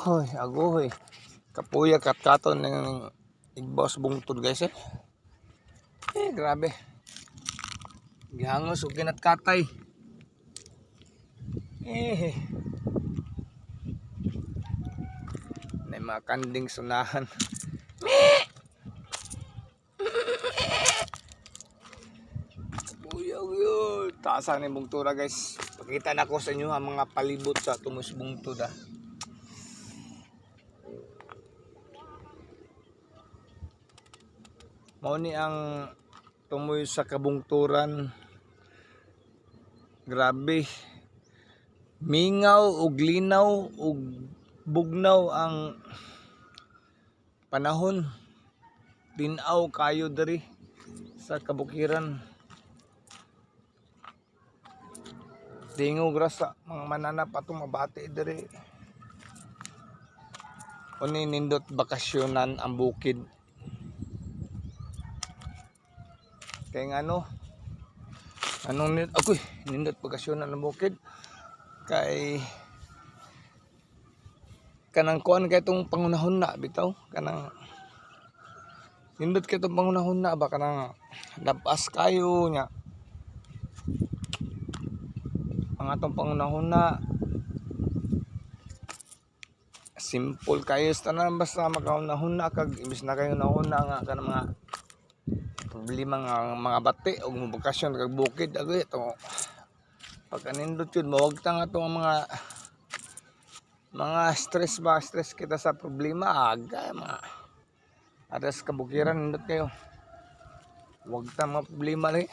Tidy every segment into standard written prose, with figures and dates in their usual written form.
Agoy, agoy. Kapuya katkaton ng igbos bungtod guys eh. Grabe. Gihangos og kinat katay. May mga kanding sunahan. Kapuya yun. Taasan ng bungtura guys. Pakita na ko sa inyo ang mga palibot sa tumus bungtod ah. Mao ni ang tumoy sa kabungturan. Grabe. Mingaw ug linaw ug bugnaw ang panahon. Tinaw kayo diri sa kabukiran. Tingog ra sa mga mananap atong mabati diri. Uni nindot bakasyonan ang bukid. Kaya nga nindot bakasyonan ang bukid. Kay kanang kuan kay tong pangunahon na bitaw kanang nindot kay tong pangunahon na ba kanang lapas kayo nya ang atong pangunahon na simple kayo sa tanan basta makaunahon na kag imbis na kayo nauna nga kanang mga problema nga mga bati o bakasyon kag bukid agoy ito pagka nindot yun mawagta nga itong mga stress kita sa problema aga mga adas kabukiran nindot kayo wagta mga problema rin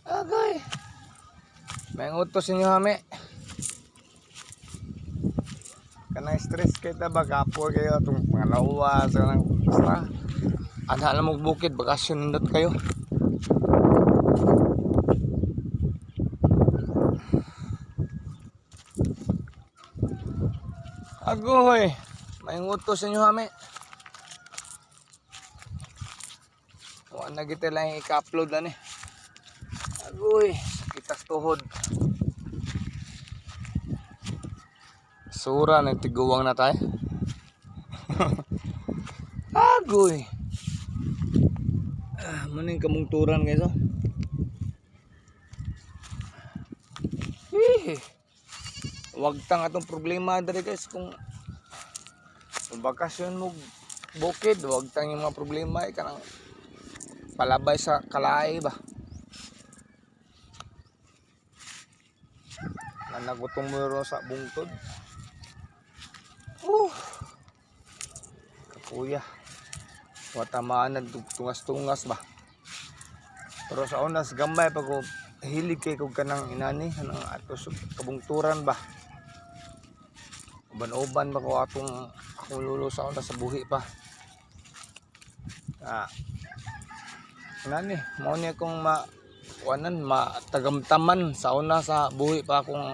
agay may utos inyo hami kanang stress kita ba kapor kayo itong pangalawa sa nang basta ana lang mong bukid bakasyon nindot kayo agoy may utos inyo hami wala na kita lang i-upload na ni agoy kitas tuhod sura nagtiguwang na tayo agoy maning kamungturan guys oh wag tang atong problema diri guys kung bakasyon mo bukid wag tang yung mga problema kanang palabay sa kalay ba nanagutong mo sa bungtod kapuya watamaan na tungas-tungas ba pero sa unas gamay pag hilig kay kog kanang inani kanang ato kabungturan ba uban-uban ba ko akong lulo sa unas sa buhi pa inani mao ni akong matagamtaman sa una sa buhi pa akong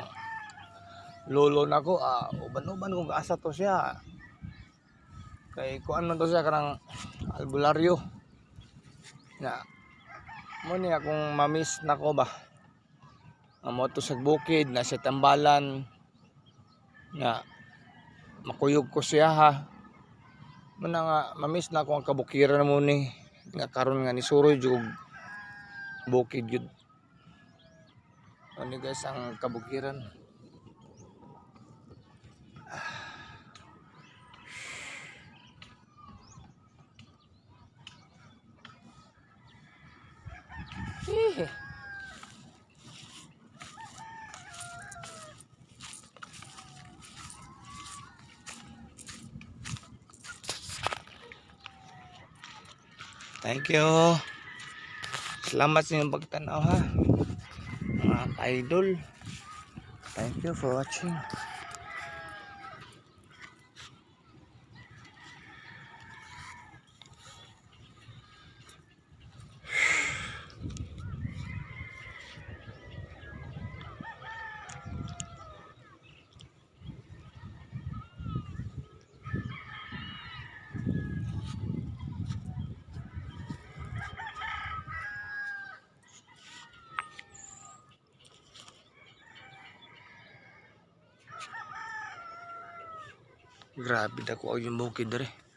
lolo nako uban-uban kung asa to siya kay kuan man to siya kanang albularyo na mo ni akong mamiss nako ba amo to sa bukid na sa tambalan nga makuyog ko siya ha man nga mamiss na ako ang kabukiran mo ni nga karon nga ni suroy jug bukid jud ano guys ang kabukiran thank you. Salamat sa inyong pagtanaw ha. Mga idol. Thank you for watching. Grabe dako yung bukid dere.